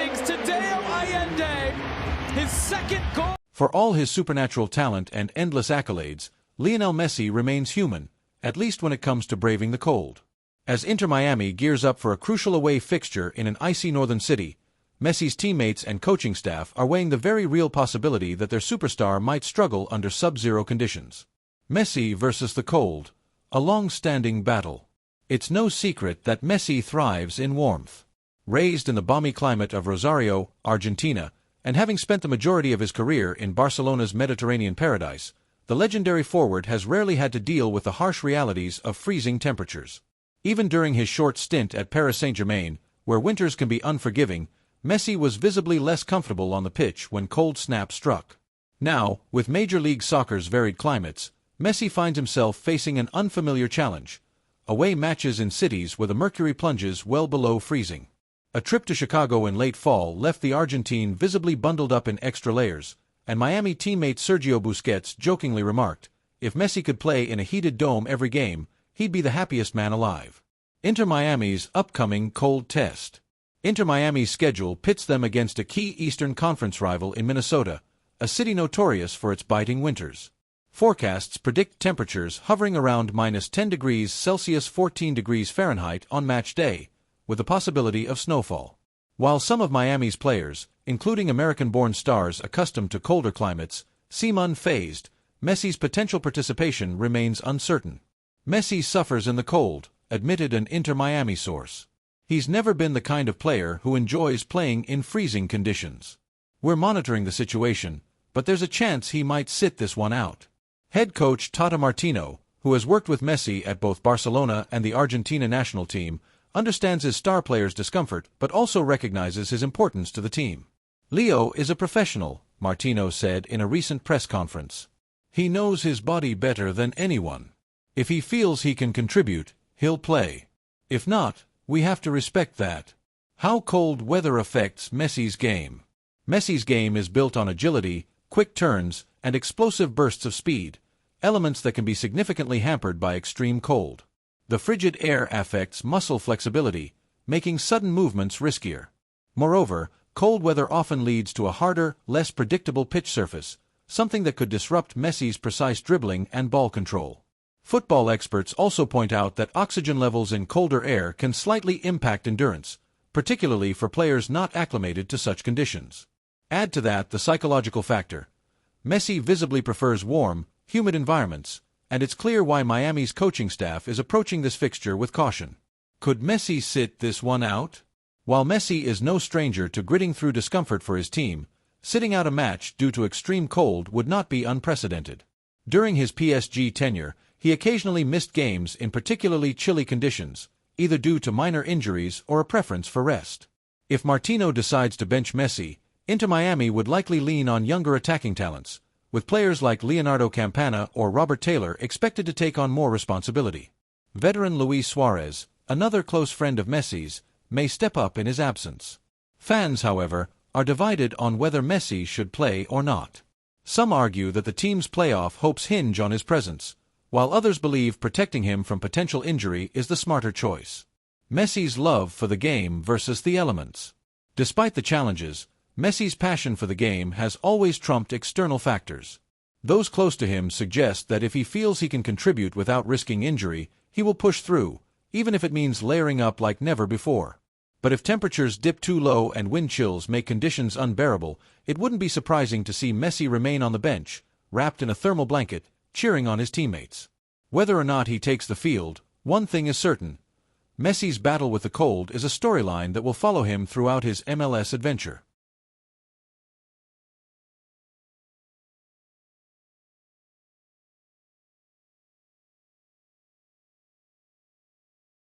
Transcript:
innings to Dale Allende, his second goal. For all his supernatural talent and endless accolades, Lionel Messi remains human, at least when it comes to braving the cold. As Inter Miami gears up for a crucial away fixture in an icy northern city, Messi's teammates and coaching staff are weighing the very real possibility that their superstar might struggle under sub-zero conditions. Messi versus the cold, a long-standing battle. It's no secret that Messi thrives in warmth. Raised in the balmy climate of Rosario, Argentina, and having spent the majority of his career in Barcelona's Mediterranean paradise, the legendary forward has rarely had to deal with the harsh realities of freezing temperatures. Even during his short stint at Paris Saint-Germain, where winters can be unforgiving, Messi was visibly less comfortable on the pitch when cold snaps struck. Now, with Major League Soccer's varied climates, Messi finds himself facing an unfamiliar challenge: away matches in cities where the mercury plunges well below freezing. A trip to Chicago in late fall left the Argentine visibly bundled up in extra layers, and Miami teammate Sergio Busquets jokingly remarked, if Messi could play in a heated dome every game, he'd be the happiest man alive. Inter Miami's upcoming cold test. Inter Miami's schedule pits them against a key Eastern Conference rival in Minnesota, a city notorious for its biting winters. Forecasts predict temperatures hovering around -10 degrees Celsius 14 degrees Fahrenheit on match day, with the possibility of snowfall. While some of Miami's players, including American-born stars accustomed to colder climates, seem unfazed, Messi's potential participation remains uncertain. Messi suffers in the cold, admitted an Inter Miami source. He's never been the kind of player who enjoys playing in freezing conditions. We're monitoring the situation, but there's a chance he might sit this one out. Head coach Tata Martino, who has worked with Messi at both Barcelona and the Argentina national team, understands his star player's discomfort but also recognizes his importance to the team. Leo is a professional, Martino said in a recent press conference. He knows his body better than anyone. If he feels he can contribute, he'll play. If not, we have to respect that. How cold weather affects Messi's game. Messi's game is built on agility, quick turns, and explosive bursts of speed, elements that can be significantly hampered by extreme cold. The frigid air affects muscle flexibility, making sudden movements riskier. Moreover, cold weather often leads to a harder, less predictable pitch surface, something that could disrupt Messi's precise dribbling and ball control. Football experts also point out that oxygen levels in colder air can slightly impact endurance, particularly for players not acclimated to such conditions. Add to that the psychological factor. Messi visibly prefers warm, humid environments, and it's clear why Miami's coaching staff is approaching this fixture with caution. Could Messi sit this one out? While Messi is no stranger to gritting through discomfort for his team, sitting out a match due to extreme cold would not be unprecedented. During his PSG tenure, he occasionally missed games in particularly chilly conditions, either due to minor injuries or a preference for rest. If Martino decides to bench Messi, Inter Miami would likely lean on younger attacking talents, with players like Leonardo Campana or Robert Taylor expected to take on more responsibility. Veteran Luis Suarez, another close friend of Messi's, may step up in his absence. Fans, however, are divided on whether Messi should play or not. Some argue that the team's playoff hopes hinge on his presence, while others believe protecting him from potential injury is the smarter choice. Messi's love for the game versus the elements. Despite the challenges, Messi's passion for the game has always trumped external factors. Those close to him suggest that if he feels he can contribute without risking injury, he will push through, even if it means layering up like never before. But if temperatures dip too low and wind chills make conditions unbearable, it wouldn't be surprising to see Messi remain on the bench, wrapped in a thermal blanket, cheering on his teammates. Whether or not he takes the field, one thing is certain: Messi's battle with the cold is a storyline that will follow him throughout his MLS adventure.